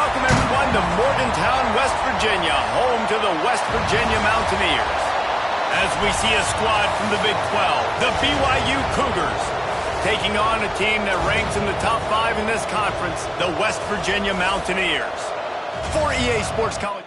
Welcome, everyone, to Morgantown, West Virginia, home to the West Virginia Mountaineers. As we see a squad from the Big 12, the BYU Cougars, taking on a team that ranks in the top 5 in this conference, the West Virginia Mountaineers. For EA Sports College.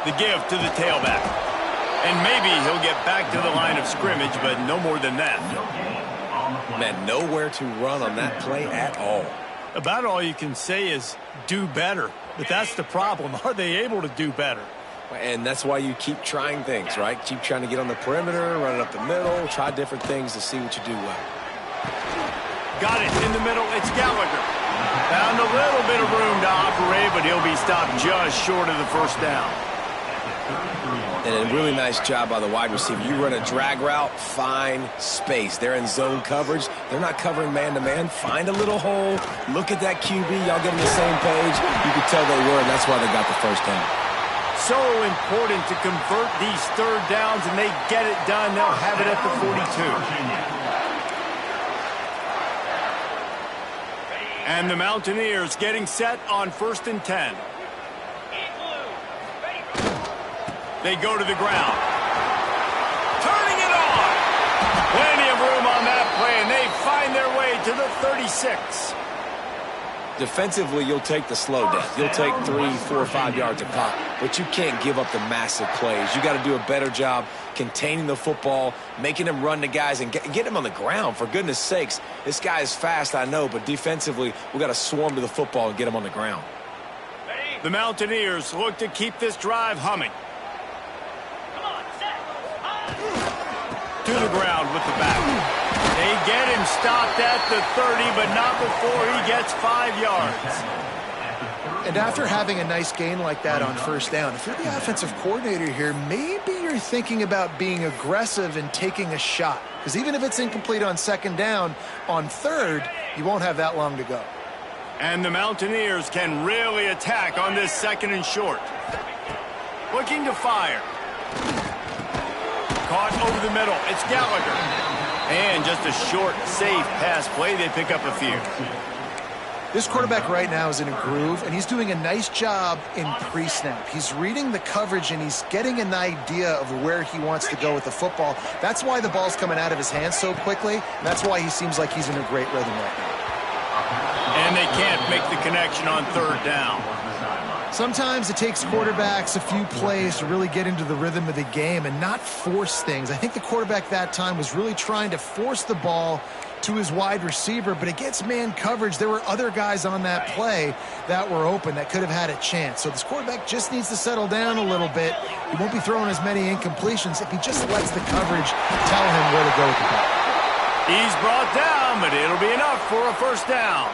The give to the tailback. And maybe he'll get back to the line of scrimmage, but no more than that. Man, nowhere to run on that play at all. About all you can say is do better. But that's the problem. Are they able to do better? And that's why you keep trying things, right? Keep trying to get on the perimeter, run it up the middle, try different things to see what you do well. Got it in the middle. It's Gallagher. Found a little bit of room to operate, but he'll be stopped just short of the first down. And a really nice job by the wide receiver. You run a drag route, find space. They're in zone coverage. They're not covering man-to-man. Find a little hole. Look at that QB. Y'all get on the same page. You could tell they were, and that's why they got the first down. So important to convert these third downs, and they get it done. They'll have it at the 42. And the Mountaineers getting set on 1st and 10. They go to the ground. Turning it on. Plenty of room on that play, and they find their way to the 36. Defensively, you'll take the slow down. You'll take 3, 4, 5 yards a pop, but you can't give up the massive plays. You got to do a better job containing the football, making them run the guys, and get them on the ground. For goodness sakes, this guy is fast, I know, but defensively, we got to swarm to the football and get him on the ground. The Mountaineers look to keep this drive humming. To the ground with the back. They get him stopped at the 30, but not before he gets 5 yards. And after having a nice gain like that on first down, if you're the offensive coordinator here, maybe you're thinking about being aggressive and taking a shot. Because even if it's incomplete on 2nd down, on 3rd, you won't have that long to go. And the Mountaineers can really attack on this 2nd and short. Looking to fire. Caught over the middle. It's Gallagher. And just a short, safe pass play. They pick up a few. This quarterback right now is in a groove, and he's doing a nice job in pre-snap. He's reading the coverage, and he's getting an idea of where he wants to go with the football. That's why the ball's coming out of his hands so quickly, and that's why he seems like he's in a great rhythm right now. And they can't make the connection on 3rd down. Sometimes it takes quarterbacks a few plays to really get into the rhythm of the game and not force things. I think the quarterback that time was really trying to force the ball to his wide receiver, but against man coverage, there were other guys on that play that were open that could have had a chance. So this quarterback just needs to settle down a little bit. He won't be throwing as many incompletions if he just lets the coverage tell him where to go with the ball. He's brought down, but it'll be enough for a first down.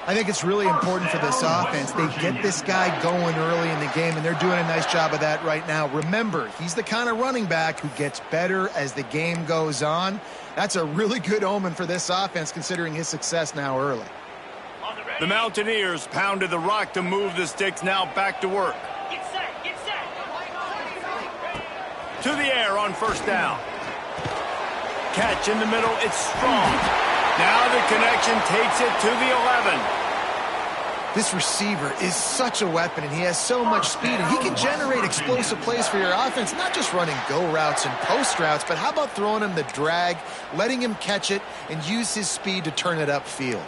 I think it's really important for this offense. They get this guy going early in the game, and they're doing a nice job of that right now. Remember, he's the kind of running back who gets better as the game goes on. That's a really good omen for this offense, considering his success now early. The Mountaineers pounded the rock to move the sticks, now back to work. Get set, get set. To the air on 1st down. Catch in the middle, it's strong. Now the connection takes it to the 11. This receiver is such a weapon, and he has so much speed, and he can generate explosive plays for your offense, not just running go routes and post routes, but how about throwing him the drag, letting him catch it, and use his speed to turn it upfield.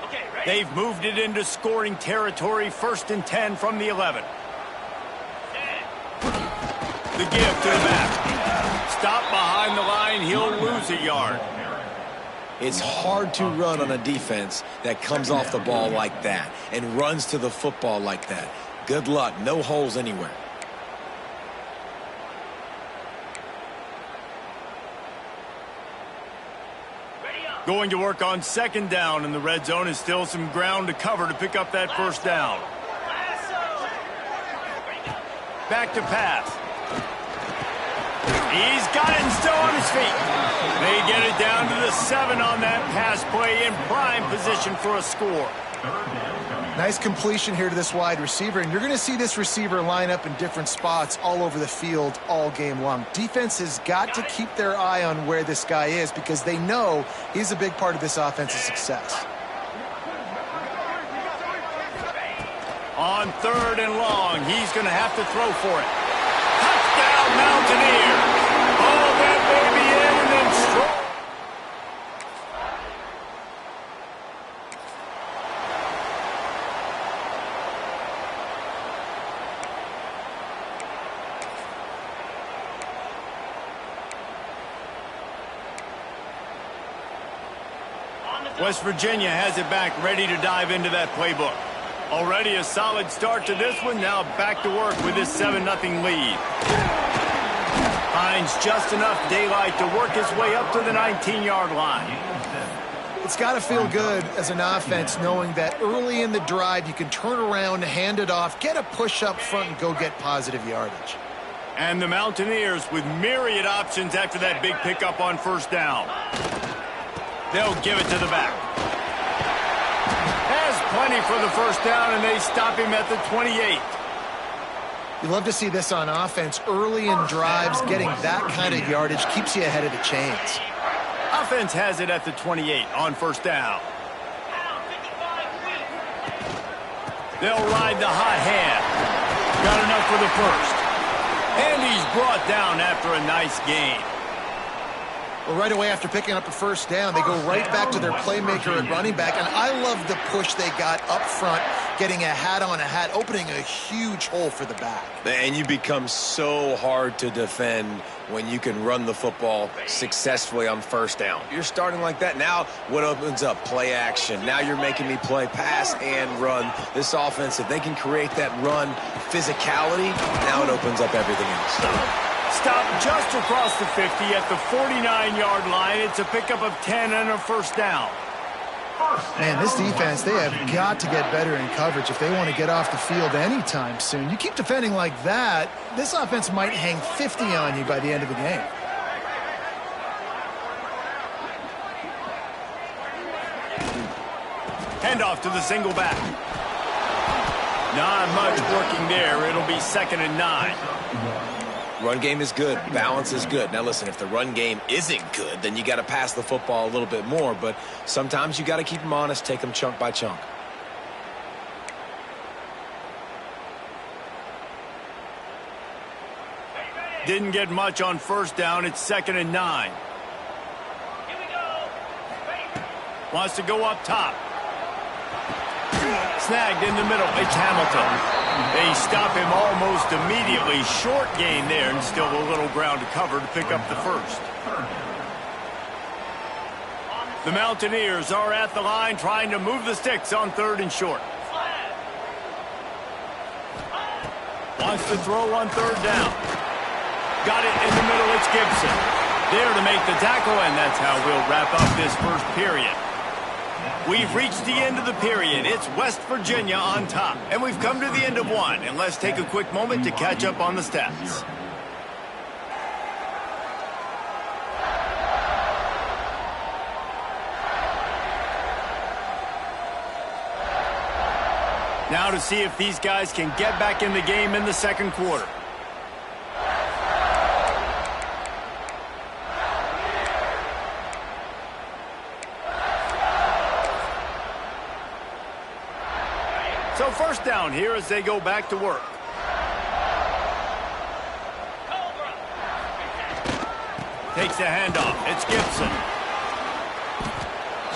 Okay, ready? They've moved it into scoring territory, 1st and 10 from the 11. The give to the back. Stop behind the line, he'll lose a yard. It's hard to run on a defense that comes off the ball like that and runs to the football like that. Good luck. No holes anywhere. Going to work on 2nd down, and the red zone is still some ground to cover to pick up that first down. Back to pass. He's got it and still on his feet. They get it down to the 7 on that pass play, in prime position for a score. Nice completion here to this wide receiver, and you're going to see this receiver line up in different spots all over the field all game long. Defense has got to keep their eye on where this guy is because they know he's a big part of this offense's success. On 3rd and long, he's going to have to throw for it. Touchdown, Mountaineers. All that baby in and then strong. West Virginia has it back, ready to dive into that playbook. Already a solid start to this one. Now back to work with this 7-0 lead. Finds just enough daylight to work his way up to the 19-yard line. It's got to feel good as an offense knowing that early in the drive you can turn around, hand it off, get a push up front, and go get positive yardage. And the Mountaineers with myriad options after that big pickup on 1st down. They'll give it to the back. Has plenty for the 1st down, and they stop him at the 28. You love to see this on offense. Early in drives, getting that kind of yardage keeps you ahead of the chains. Offense has it at the 28 on 1st down. They'll ride the hot hand. Got enough for the 1st. And he's brought down after a nice gain. Well, right away after picking up a 1st down, they go right back to their playmaker and running back. And I love the push they got up front, getting a hat on a hat, opening a huge hole for the back. And you become so hard to defend when you can run the football successfully on 1st down. You're starting like that. Now what opens up? Play action. Now you're making me play pass and run. This offense, if they can create that run physicality, now it opens up everything else. Stop just across the 50 at the 49-yard line. It's a pickup of 10 and a 1st down. Man, this defense, they have got to get better in coverage if they want to get off the field anytime soon. You keep defending like that, this offense might hang 50 on you by the end of the game. Handoff to the single back. Not much working there. It'll be 2nd and 9. Run game is good. Balance is good. Now, listen, if the run game isn't good, then you got to pass the football a little bit more. But sometimes you got to keep them honest, take them chunk by chunk. Didn't get much on 1st down. It's 2nd and 9. Here we go. Wants to go up top. Snagged in the middle. It's Hamilton. They stop him almost immediately. Short gain there, and still a little ground to cover to pick up the 1st. The Mountaineers are at the line trying to move the sticks on 3rd and short. Wants to throw on 3rd down. Got it in the middle. It's Gibson. There to make the tackle, and that's how we'll wrap up this 1st period. We've reached the end of the period. It's West Virginia on top. And we've come to the end of one. And let's take a quick moment to catch up on the stats. Now to see if these guys can get back in the game in the 2nd quarter. So 1st down here as they go back to work. Takes the handoff. It's Gibson.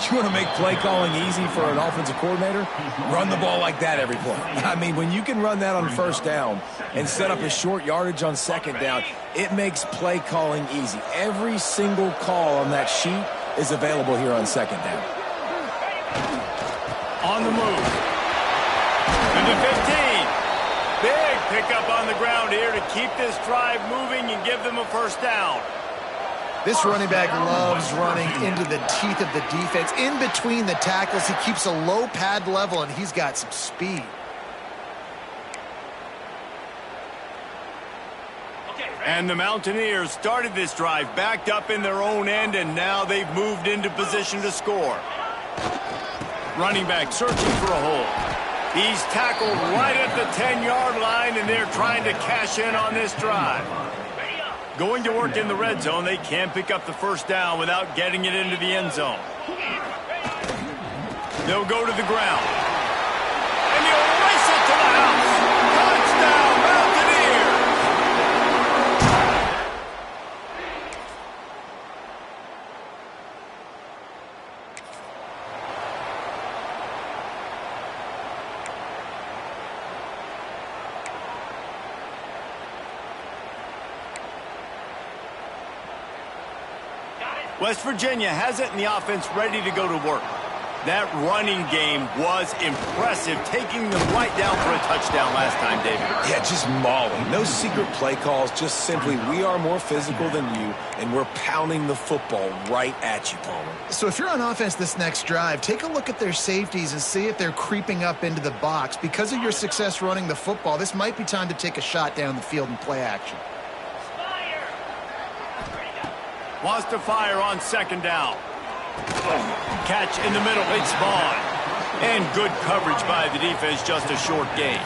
You want to make play calling easy for an offensive coordinator? Run the ball like that every play. I mean, when you can run that on 1st down and set up a short yardage on 2nd down, it makes play calling easy. Every single call on that sheet is available here on 2nd down. On the move. To the 15. Big pickup on the ground here to keep this drive moving and give them a 1st down. This running back loves running into the teeth of the defense. In between the tackles, he keeps a low pad level, and he's got some speed. And the Mountaineers started this drive backed up in their own end, and now they've moved into position to score. Running back searching for a hole. He's tackled right at the 10-yard line, and they're trying to cash in on this drive. Going to work in the red zone, they can't pick up the first down without getting it into the end zone. They'll go to the ground. And he'll race it to the house. Touchdown, Mountaineers! West Virginia has it in the offense ready to go to work. That running game was impressive, taking them right down for a touchdown last time, David. Yeah, just mauling. No secret play calls, just simply we are more physical than you, and we're pounding the football right at you, Palmer. So if you're on offense this next drive, take a look at their safeties and see if they're creeping up into the box. Because of your success running the football, this might be time to take a shot down the field and play action. Wants to fire on second down. Catch in the middle, it's Vaughn. And good coverage by the defense, just a short gain.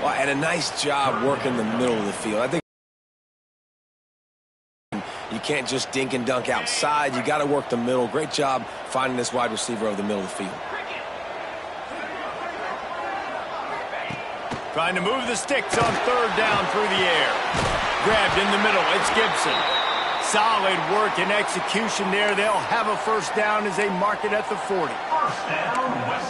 Well, and a nice job working the middle of the field. I think you can't just dink and dunk outside. You got to work the middle. Great job finding this wide receiver over the middle of the field. Trying to move the sticks on third down through the air. Grabbed in the middle, it's Gibson. Solid work and execution there. They'll have a first down as they mark it at the 40.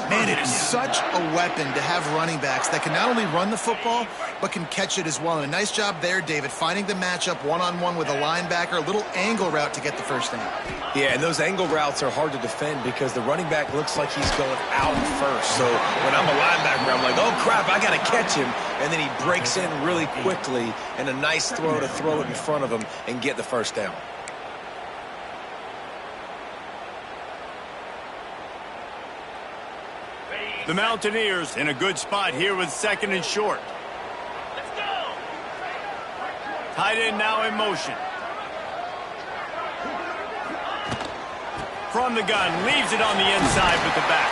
Man, it is such a weapon to have running backs that can not only run the football, but can catch it as well. And a nice job there, David, finding the matchup one-on-one with a linebacker, a little angle route to get the first down. Yeah, and those angle routes are hard to defend because the running back looks like he's going out first. So when I'm a linebacker, I'm like, oh, crap, I got to catch him. And then he breaks in really quickly, and a nice throw to throw it in front of him and get the first down. The Mountaineers in a good spot here with second and short. Let's go. Tight end now in motion. From the gun, leaves it on the inside with the back.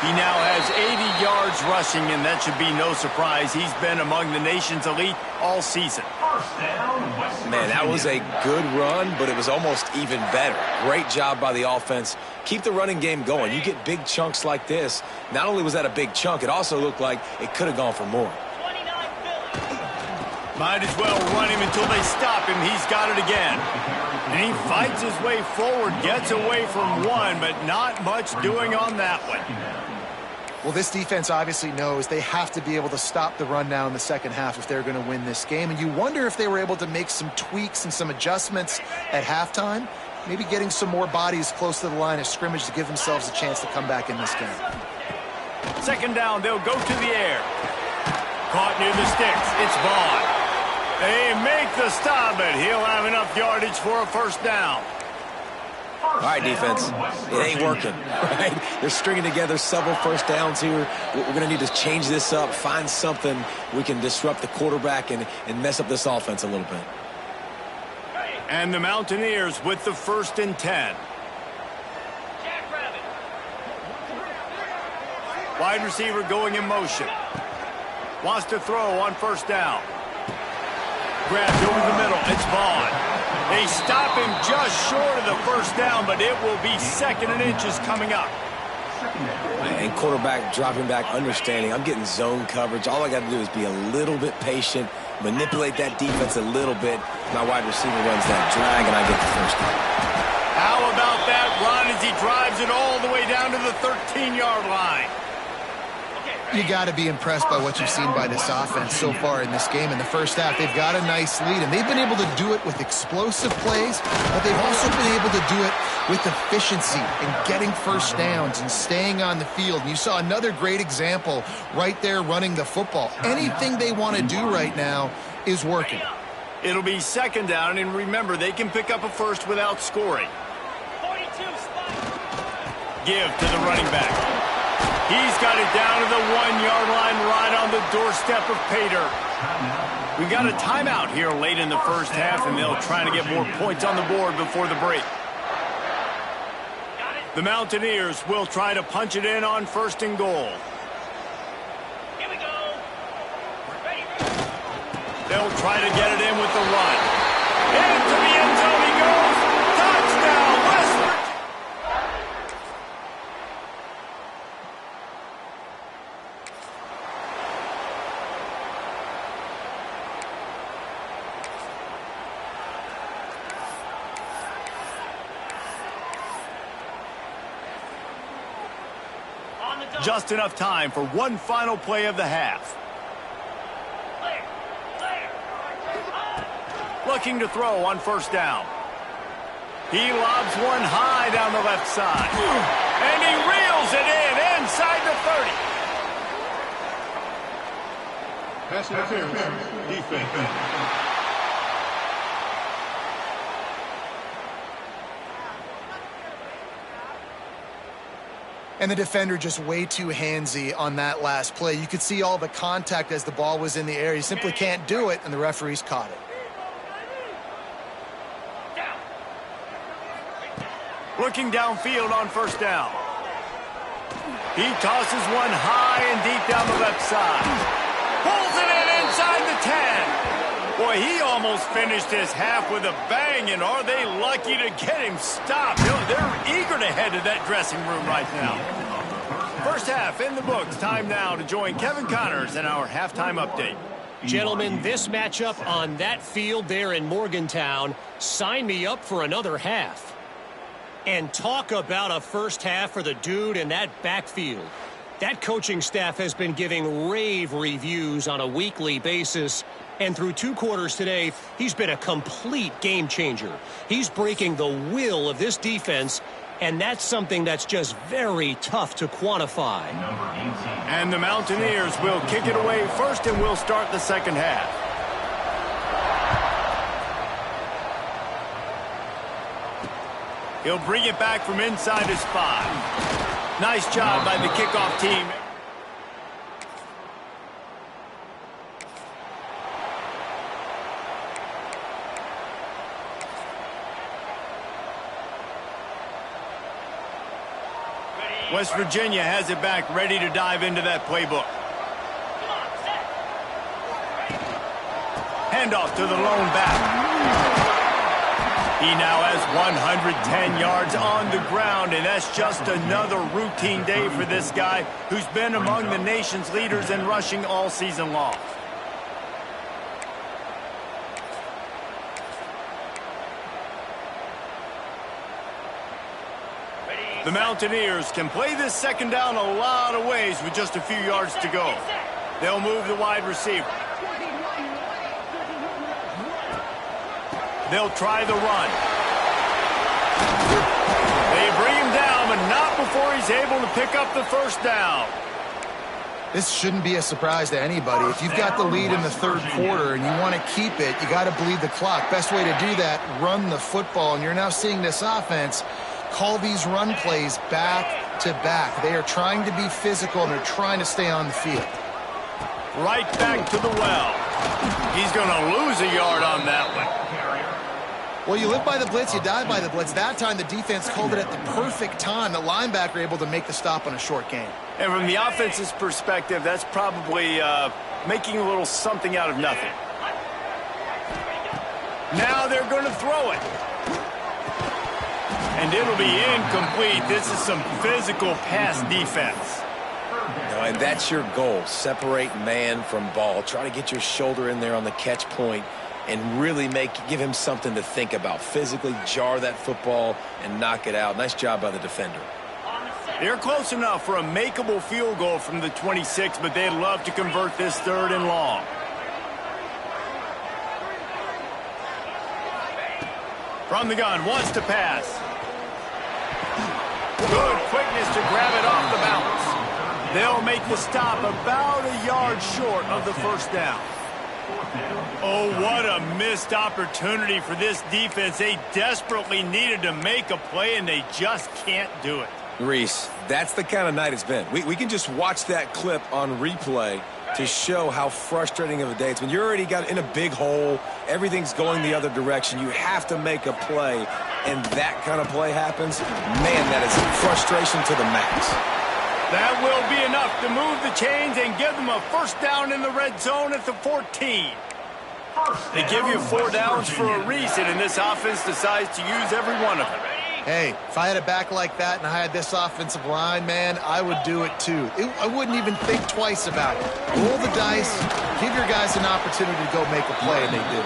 He now has 80 yards rushing, and that should be no surprise. He's been among the nation's elite all season. Man, that was a good run, but it was almost even better. Great job by the offense. Keep the running game going. You get big chunks like this. Not only was that a big chunk, it also looked like it could have gone for more. 29 Phillies. Might as well run him until they stop him. He's got it again. And he fights his way forward, gets away from one, but not much doing on that one. Well, this defense obviously knows they have to be able to stop the run now in the second half if they're going to win this game. And you wonder if they were able to make some tweaks and some adjustments at halftime, maybe getting some more bodies close to the line of scrimmage to give themselves a chance to come back in this game. Second down, they'll go to the air. Caught near the sticks, it's Vaughn. They make the stop, but he'll have enough yardage for a first down. All right, defense, it ain't working, right? They're stringing together several first downs here. We're going to need to change this up, find something we can disrupt the quarterback and mess up this offense a little bit. And the Mountaineers with the 1st and 10. Jackrabbit. Wide receiver going in motion. Wants to throw on first down. Grabbed over the middle, it's Vaughn. They stop him just short of the first down, but it will be 2nd and inches coming up. And quarterback dropping back, understanding I'm getting zone coverage. All I got to do is be a little bit patient, manipulate that defense a little bit. My wide receiver runs that drag, and I get the first down. How about that run as he drives it all the way down to the 13-yard line? You got to be impressed by what you've seen by this offense so far in this game. In the first half, they've got a nice lead, and they've been able to do it with explosive plays, but they've also been able to do it with efficiency and getting first downs and staying on the field. And you saw another great example right there running the football. Anything they want to do right now is working. It'll be 2nd down, and remember, they can pick up a first without scoring. 42 spike. Give to the running back. He's got it down to the 1-yard line right on the doorstep of Pater. We got a timeout here late in the first half, and they'll try to get more points on the board before the break. The Mountaineers will try to punch it in on 1st and goal. Here we go. Ready. They'll try to get it in with the run. Into the end zone he goes. Touchdown, West Virginia. Just enough time for one final play of the half. Looking to throw on 1st down. He lobs one high down the left side. And he reels it in inside the 30. Pass interference, defense. And the defender just way too handsy on that last play. You could see all the contact as the ball was in the air. He simply can't do it, and the referees caught it. Looking downfield on 1st down. He tosses one high and deep down the left side. Pulls it in inside the 10. Boy, he almost finished his half with a bang, and are they lucky to get him stopped? They're eager to head to that dressing room right now. First half in the books. Time now to join Kevin Connors in our halftime update. Gentlemen, this matchup on that field there in Morgantown, sign me up for another half. And talk about a first half for the dude in that backfield. That coaching staff has been giving rave reviews on a weekly basis. And through 2 quarters today, he's been a complete game changer. He's breaking the will of this defense, and that's something that's just very tough to quantify. And the Mountaineers will kick it away first, and we'll start the second half. He'll bring it back from inside his 5. Nice job by the kickoff team. West Virginia has it back, ready to dive into that playbook. Handoff to the lone back. He now has 110 yards on the ground, and that's just another routine day for this guy who's been among the nation's leaders in rushing all season long. The Mountaineers can play this second down a lot of ways with just a few yards to go. They'll move the wide receiver. They'll try the run. They bring him down, but not before he's able to pick up the first down. This shouldn't be a surprise to anybody. If you've got the lead in the 3rd quarter and you want to keep it, you got to bleed the clock. Best way to do that, run the football. And you're now seeing this offense call these run plays back to back. They are trying to be physical, and they're trying to stay on the field. Right back to the well. He's going to lose a yard on that one. Well, you live by the blitz, you die by the blitz. That time the defense called it at the perfect time. The linebacker able to make the stop on a short gain. And from the offense's perspective, that's probably making a little something out of nothing. Now they're going to throw it. And it'll be incomplete. This is some physical pass defense. And that's your goal. Separate man from ball. Try to get your shoulder in there on the catch point and really give him something to think about. Physically jar that football and knock it out. Nice job by the defender. They're close enough for a makeable field goal from the 26, but they'd love to convert this 3rd and long. From the gun, wants to pass. Good quickness to grab it off the bounce. They'll make the stop about a yard short of the first down. Oh, what a missed opportunity for this defense. They desperately needed to make a play, and they just can't do it. Reese, that's the kind of night it's been. We can just watch that clip on replay, to show how frustrating of a day it's when you're already got in a big hole, everything's going the other direction, you have to make a play, and that kind of play happens. Man, that is frustration to the max. That will be enough to move the chains and give them a first down in the red zone at the 14. They give you 4 downs for a reason, and this offense decides to use every one of them. Hey, if I had a back like that and I had this offensive line, man, I would do it too. I wouldn't even think twice about it. Roll the dice, give your guys an opportunity to go make a play, and they do.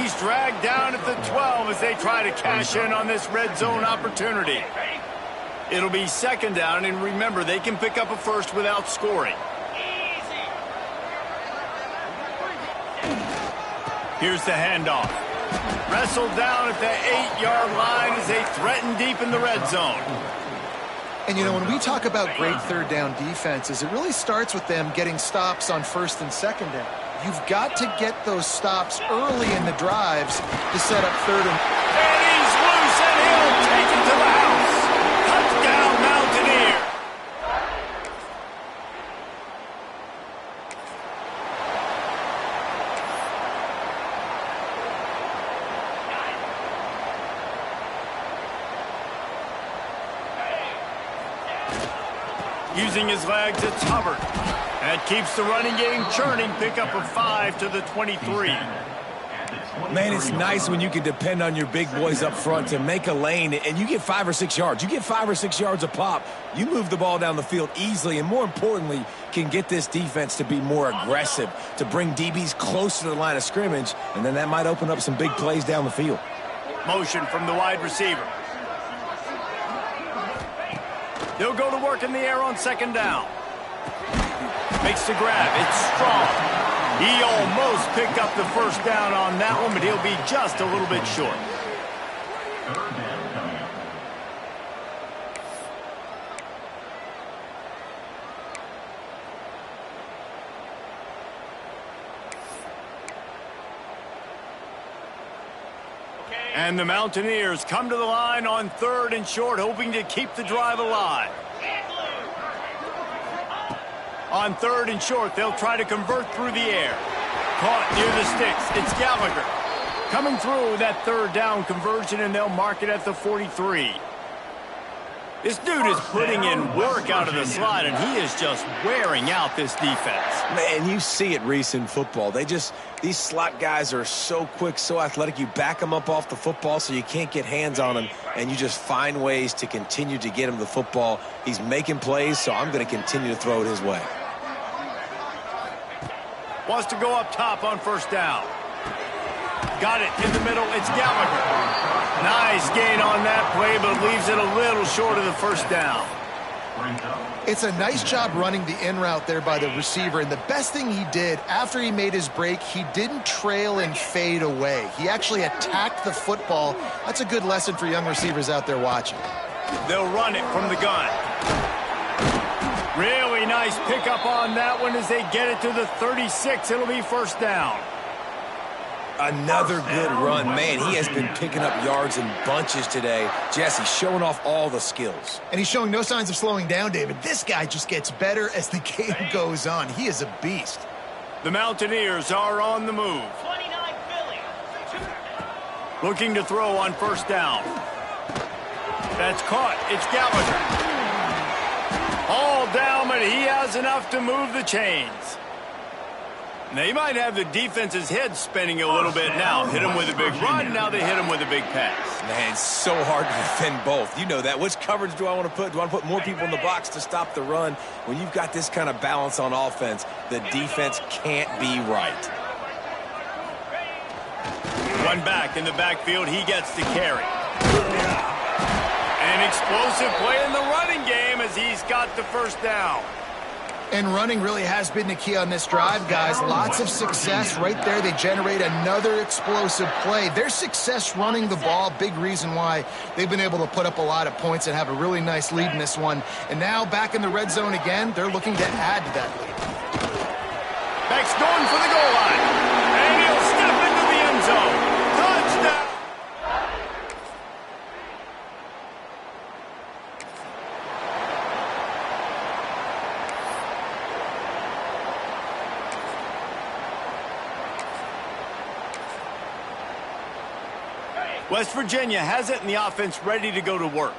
He's dragged down at the 12 as they try to cash in on this red zone opportunity. It'll be second down, and remember, they can pick up a first without scoring. Here's the handoff. Wrestled down at the 8-yard line as they threaten deep in the red zone. And, you know, when we talk about great third down defenses, it really starts with them getting stops on first and second down. You've got to get those stops early in the drives to set up third and... And he's loose, and he'll take it to the house. Touchdown, Mountaineer. Using his legs, it's Hubbard. That keeps the running game churning. Pick up a 5 to the 23. Man, it's nice when you can depend on your big boys up front to make a lane, and you get 5 or 6 yards. You get 5 or 6 yards a pop. You move the ball down the field easily, and more importantly, can get this defense to be more aggressive, to bring DBs close to the line of scrimmage, and then that might open up some big plays down the field. Motion from the wide receiver. They'll go to work in the air on second down. Makes the grab. It's strong. He almost picked up the first down on that one, but he'll be just a little bit short. And the Mountaineers come to the line on third and short, hoping to keep the drive alive. On third and short, they'll try to convert through the air. Caught near the sticks. It's Gallagher. Coming through with that third down conversion, and they'll mark it at the 43. This dude is putting in work out of the slot, and he is just wearing out this defense. Man, you see it, Reese, in football. These slot guys are so quick, so athletic. You back them up off the football so you can't get hands on them, and you just find ways to continue to get him the football. He's making plays, so I'm going to continue to throw it his way. Wants to go up top on first down. Got it in the middle. It's Gallagher. Nice gain on that play, but leaves it a little short of the first down. It's a nice job running the in route there by the receiver, and the best thing he did after he made his break, he didn't trail and fade away. He actually attacked the football. That's a good lesson for young receivers out there watching. They'll run it from the gun. Really nice pickup on that one as they get it to the 36. It'll be first down. Another good run. Man, he has been picking up yards in bunches today. Jesse showing off all the skills. And he's showing no signs of slowing down, David. This guy just gets better as the game goes on. He is a beast. The Mountaineers are on the move. 29 Philly. Looking to throw on first down. That's caught. It's Gallagher. All down, but he has enough to move the chains. They might have the defense's head spinning a little bit now. Hit him with a big run, now they hit him with a big pass. Man, it's so hard to defend both. You know that. Which coverage do I want to put? Do I want to put more people in the box to stop the run? When you've got this kind of balance on offense, the defense can't be right. One back in the backfield, he gets to carry. An explosive play in the running game as he's got the first down. And running really has been the key on this drive, guys. Lots of success right there. They generate another explosive play. Their success running the ball, big reason why they've been able to put up a lot of points and have a really nice lead in this one. And now back in the red zone again, they're looking to add to that lead. Beck's going for the goal line. And he'll step into the end zone. Touchdown! West Virginia has it in the offense ready to go to work.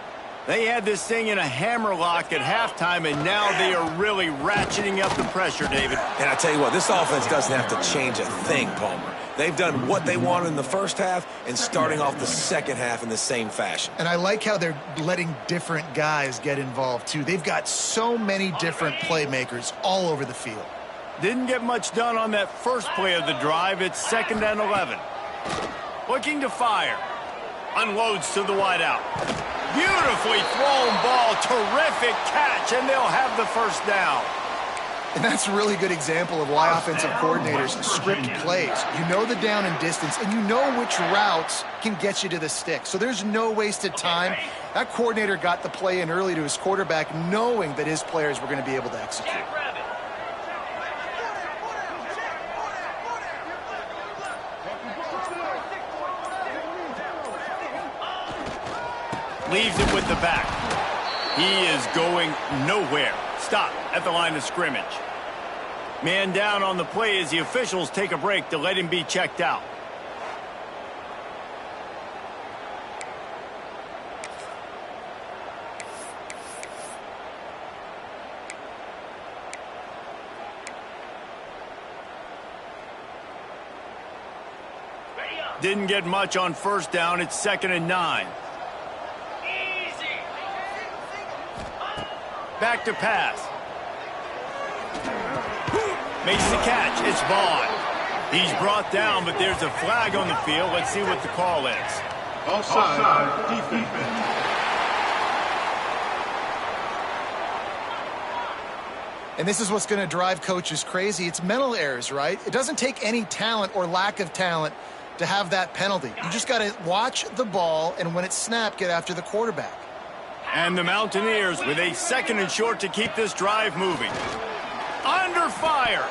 They had this thing in a hammerlock at halftime, and now they are really ratcheting up the pressure, David. And I tell you what, this offense doesn't have to change a thing, Palmer. They've done what they wanted in the first half and starting off the second half in the same fashion. And I like how they're letting different guys get involved, too. They've got so many different playmakers all over the field. Didn't get much done on that first play of the drive. It's 2nd and 11. Looking to fire. Unloads to the wideout. Beautifully thrown ball. Terrific catch, and they'll have the first down. And that's a really good example of why offensive coordinators script plays. You know the down and distance, and you know which routes can get you to the stick. So there's no wasted time. That coordinator got the play in early to his quarterback, knowing that his players were going to be able to execute. Leaves it with the back. He is going nowhere. Stop at the line of scrimmage. Man down on the play as the officials take a break to let him be checked out. Didn't get much on first down. It's 2nd and 9. Back to pass. Makes the catch. It's Vaughn. He's brought down, but there's a flag on the field. Let's see what the call is. Offside, defense. And this is what's going to drive coaches crazy. It's mental errors, right? It doesn't take any talent or lack of talent to have that penalty. You just got to watch the ball, and when it's snapped, get after the quarterback. And the Mountaineers with a 2nd and short to keep this drive moving. Under fire.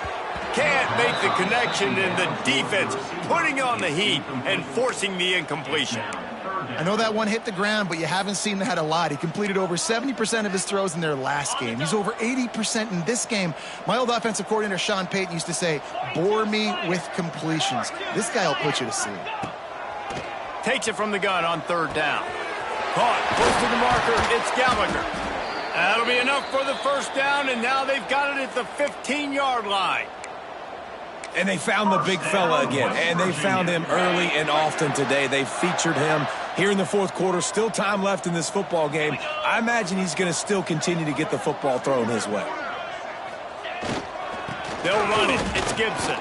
Can't make the connection, and the defense putting on the heat and forcing the incompletion. I know that one hit the ground, but you haven't seen that a lot. He completed over 70% of his throws in their last game. He's over 80% in this game. My old offensive coordinator, Sean Payton, used to say, bore me with completions. This guy will put you to sleep. Takes it from the gun on 3rd down. Caught, close to the marker, it's Gallagher. That'll be enough for the first down, and now they've got it at the 15-yard line. And they found the big fella again, and they found him early and often today. They featured him here in the 4th quarter. Still time left in this football game. I imagine he's going to still continue to get the football thrown his way. They'll run it. It's Gibson.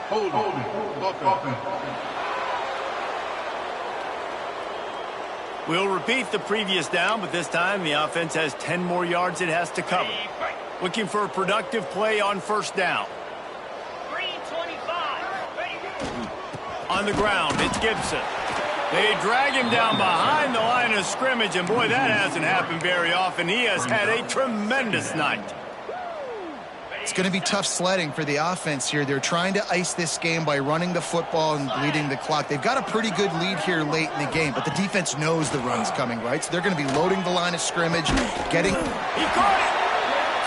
Hold offense. We'll repeat the previous down, but this time the offense has 10 more yards it has to cover. Looking for a productive play on first down. 325. On the ground, it's Gibson. They drag him down behind the line of scrimmage, and boy, that hasn't happened very often. He has had a tremendous night. It's going to be tough sledding for the offense here. They're trying to ice this game by running the football and bleeding the clock. They've got a pretty good lead here late in the game, but the defense knows the run's coming, right? So they're going to be loading the line of scrimmage, getting... He caught it!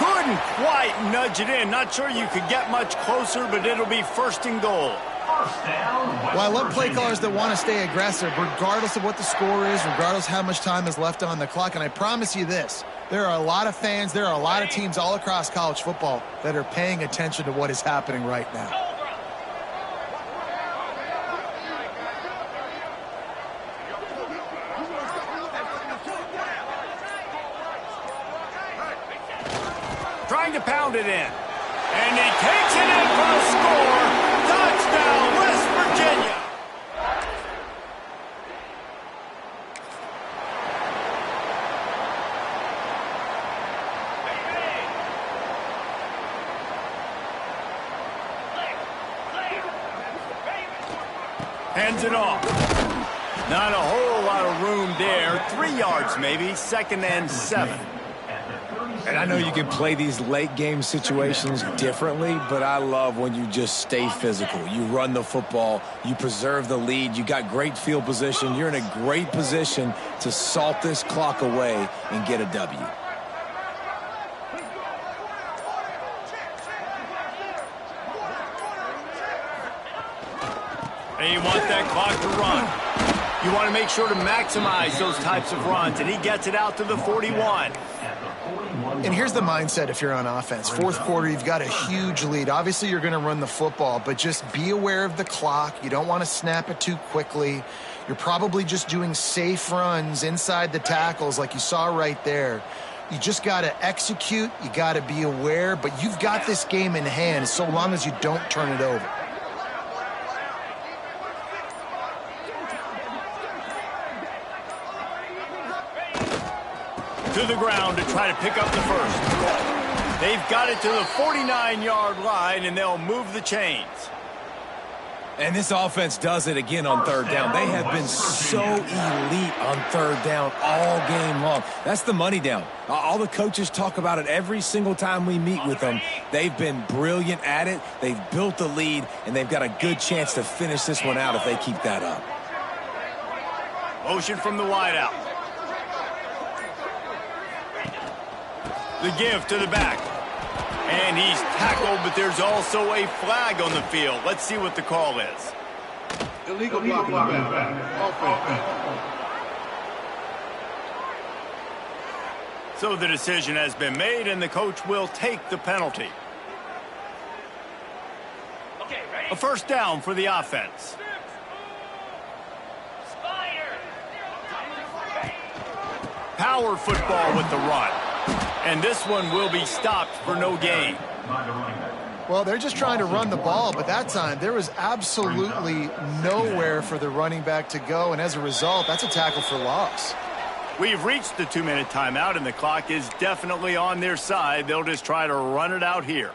Couldn't quite nudge it in. Not sure you could get much closer, but it'll be 1st and goal. Well, I love play callers that want to stay aggressive, regardless of what the score is, regardless how much time is left on the clock. And I promise you this, there are a lot of fans, there are a lot of teams all across college football that are paying attention to what is happening right now. Trying to pound it in. And he takes it in for a score. Touchdown, West Virginia. Hands it off. Not a whole lot of room there. 3 yards maybe. 2nd and 7. And I know you can play these late game situations differently, but I love when you just stay physical. You run the football, you preserve the lead, you got great field position. You're in a great position to salt this clock away and get a W. And you want that clock to run. You want to make sure to maximize those types of runs, and he gets it out to the 41. And here's the mindset if you're on offense. Fourth quarter, you've got a huge lead. Obviously, you're going to run the football, but just be aware of the clock. You don't want to snap it too quickly. You're probably just doing safe runs inside the tackles like you saw right there. You just got to execute. You got to be aware, but you've got this game in hand so long as you don't turn it over. To the ground to try to pick up the first. They've got it to the 49-yard line, and they'll move the chains. And this offense does it again on third down. They have been so elite on third down all game long. That's the money down. All the coaches talk about it every single time we meet with them. They've been brilliant at it. They've built the lead, and they've got a good chance to finish this one out if they keep that up. Motion from the wideout. The give to the back. And he's tackled, but there's also a flag on the field. Let's see what the call is. Illegal blocking. Offense. So the decision has been made, and the coach will take the penalty. A first down for the offense. Power football with the run. And this one will be stopped for no gain. Well, they're just trying to run the ball, but that time there was absolutely nowhere for the running back to go, and as a result, that's a tackle for loss. We've reached the 2-minute timeout, and the clock is definitely on their side. They'll just try to run it out here.